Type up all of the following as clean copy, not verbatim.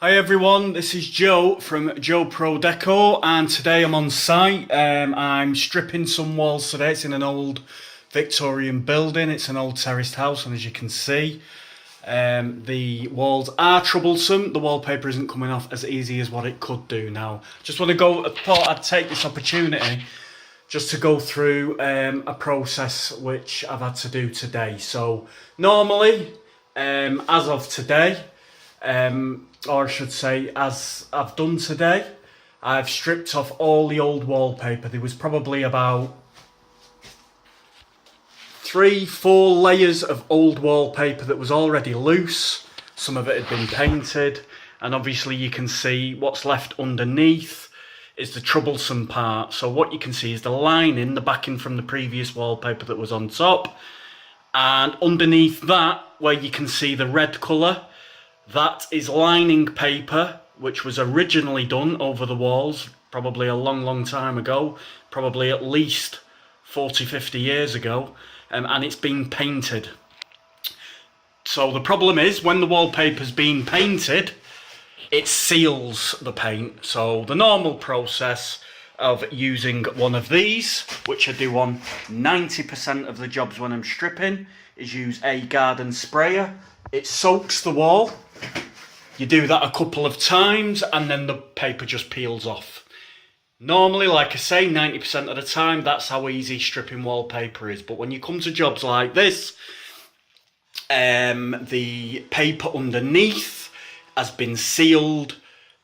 Hi everyone, this is Joe from Joe Pro Deco, and today I'm on site. I'm stripping some walls today. It's in an old Victorian building. It's an old terraced house, and as you can see, the walls are troublesome. The wallpaper isn't coming off as easy as what it could do. Now, I thought I'd take this opportunity just to go through a process which I've had to do today. So normally, as of today, or I should say, as I've done today, I've stripped off all the old wallpaper. There was probably about 3-4 layers of old wallpaper that was already loose. Some of it had been painted, and obviously you can see what's left underneath is the troublesome part. So what you can see is the lining, the backing from the previous wallpaper that was on top, and underneath that, where you can see the red colour, that is lining paper, which was originally done over the walls probably a long time ago, probably at least 40-50 years ago, and it's been painted. So the problem is, when the wallpaper's been painted, it seals the paint. So the normal process of using one of these, which I do on 90% of the jobs when I'm stripping, is use a garden sprayer. It soaks the wall. You do that a couple of times and then the paper just peels off. Normally, like I say, 90% of the time, that's how easy stripping wallpaper is. But when you come to jobs like this, the paper underneath has been sealed.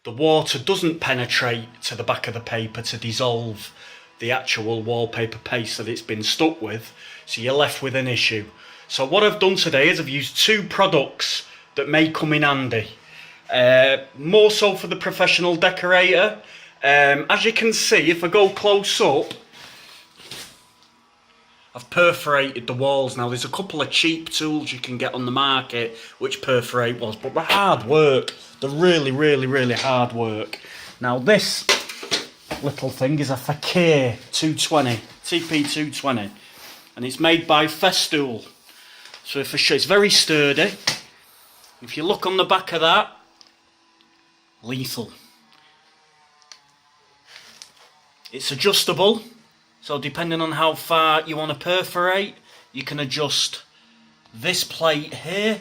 The water doesn't penetrate to the back of the paper to dissolve the actual wallpaper paste that it's been stuck with. So you're left with an issue. So what I've done today is I've used two products that may come in handy. More so for the professional decorator. As you can see, if I go close up, I've perforated the walls. Now there's a couple of cheap tools you can get on the market which perforate walls, but they're hard work. They're really hard work. Now this little thing is a Fakir 220, TP220, and it's made by Festool. So it's very sturdy. If you look on the back of that, lethal. It's adjustable, so depending on how far you want to perforate, you can adjust this plate here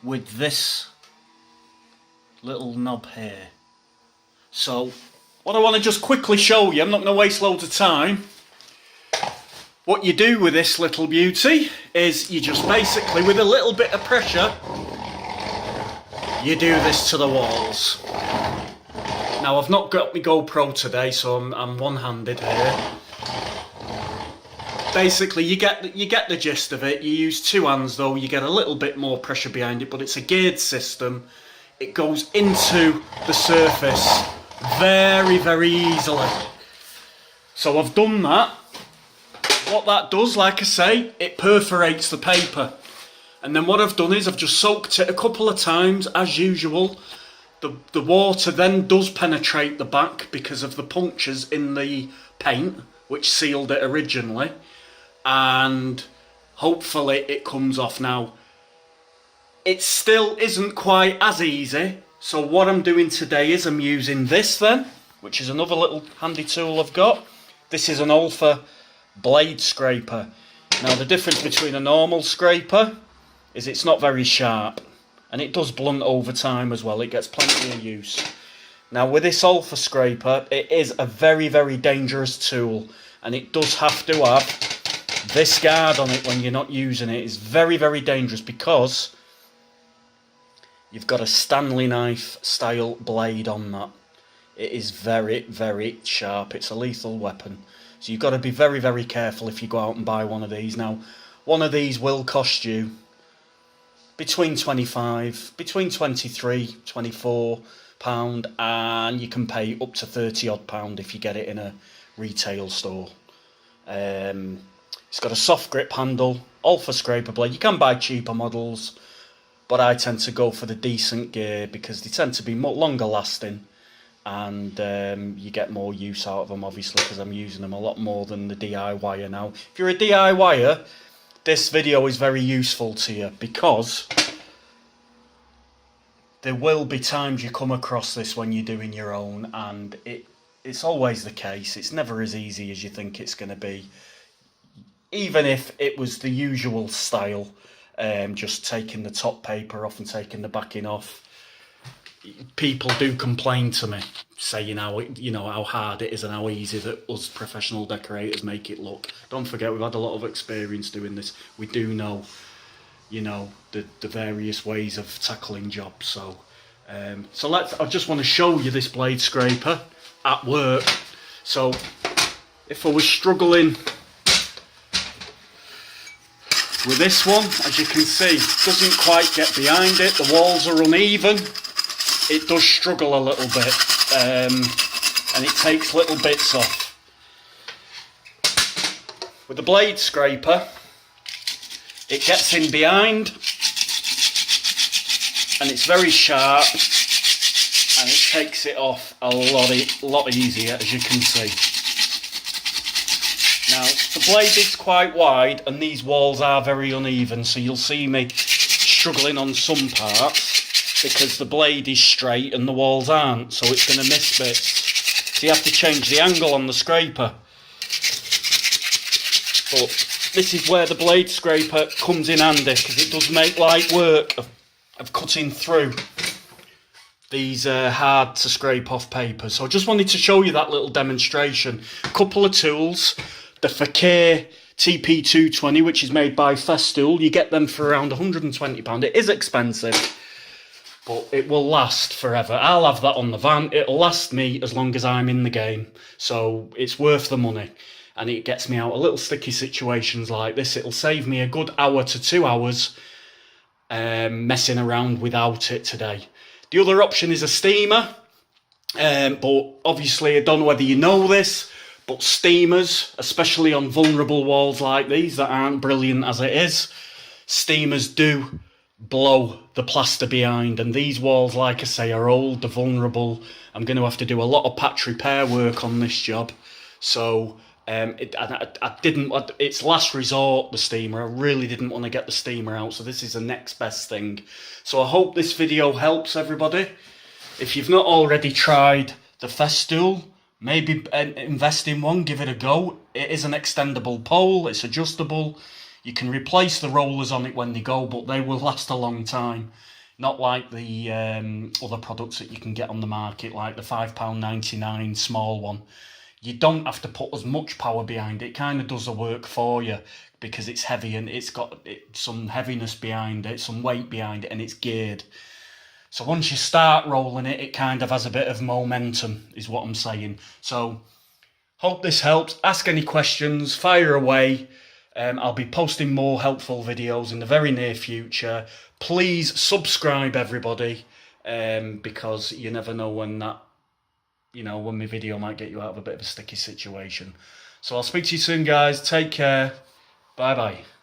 with this little knob here. So what I want to just quickly show you, I'm not going to waste loads of time. What you do with this little beauty is you just basically, with a little bit of pressure, you do this to the walls. Now I've not got my GoPro today, so I'm one-handed here. Basically, you get the gist of it. You use two hands though. You get a little bit more pressure behind it, but it's a geared system. It goes into the surface very easily. So I've done that. What that does, like I say, it perforates the paper. And then what I've done is I've just soaked it a couple of times, as usual. The water then does penetrate the back because of the punctures in the paint, which sealed it originally. And hopefully it comes off now. It still isn't quite as easy. So what I'm doing today is I'm using this then, which is another little handy tool I've got. This is an Olfa blade scraper. Now the difference between a normal scraper is it's not very sharp, and it does blunt over time as well. It gets plenty of use. Now with this Olfa scraper, it is a very dangerous tool, and it does have to have this guard on it when you're not using it. It's very dangerous because you've got a Stanley knife style blade on that. It is very sharp. It's a lethal weapon. So you've got to be very careful if you go out and buy one of these. Now, one of these will cost you between 23, 24 pound, and you can pay up to 30 odd pound if you get it in a retail store. It's got a soft grip handle, Olfa scraper blade. You can buy cheaper models, but I tend to go for the decent gear because they tend to be longer lasting. And you get more use out of them, obviously, because I'm using them a lot more than the DIYer now. If you're a DIYer, this video is very useful to you because there will be times you come across this when you're doing your own, and it's always the case. It's never as easy as you think it's going to be. Even if it was the usual style, just taking the top paper off and taking the backing off, people do complain to me, saying how hard it is and how easy that us professional decorators make it look. Don't forget, we've had a lot of experience doing this. We do know, the various ways of tackling jobs. So, I just want to show you this blade scraper at work. So, if I was struggling with this one, as you can see, doesn't quite get behind it. The walls are uneven. It does struggle a little bit, and it takes little bits off. With the blade scraper, it gets in behind, and it's very sharp, and it takes it off a lot easier, as you can see. Now, the blade is quite wide, and these walls are very uneven, so you'll see me struggling on some parts, because the blade is straight and the walls aren't, so it's going to miss bits. So you have to change the angle on the scraper. But this is where the blade scraper comes in handy, because it does make light work of cutting through these hard to scrape off papers. So I just wanted to show you that little demonstration. A couple of tools. The Fakir TP220, which is made by Festool. You get them for around £120. It is expensive, but it will last forever. I'll have that on the van. It'll last me as long as I'm in the game. So it's worth the money. And it gets me out of little sticky situations like this. It'll save me a good hour to 2 hours messing around without it today. The other option is a steamer. But obviously, I don't know whether you know this, but steamers, especially on vulnerable walls like these that aren't brilliant as it is, steamers do blow the plaster behind, and these walls, like I say, are old, they're vulnerable. I'm going to have to do a lot of patch repair work on this job. So it's last resort, the steamer. I really didn't want to get the steamer out, so this is the next best thing. So I hope this video helps everybody. If you've not already tried the Festool, maybe invest in one, give it a go. It is an extendable pole, it's adjustable. You can replace the rollers on it when they go, but they will last a long time. Not like the other products that you can get on the market, like the £5.99 small one. You don't have to put as much power behind it. It kind of does the work for you, because it's heavy and it's got some heaviness behind it, some weight behind it, and it's geared. So once you start rolling it, it kind of has a bit of momentum, is what I'm saying. So, hope this helps. Ask any questions, fire away. I'll be posting more helpful videos in the very near future. Please subscribe, everybody, because you never know when when my video might get you out of a bit of a sticky situation. So I'll speak to you soon, guys. Take care. Bye-bye.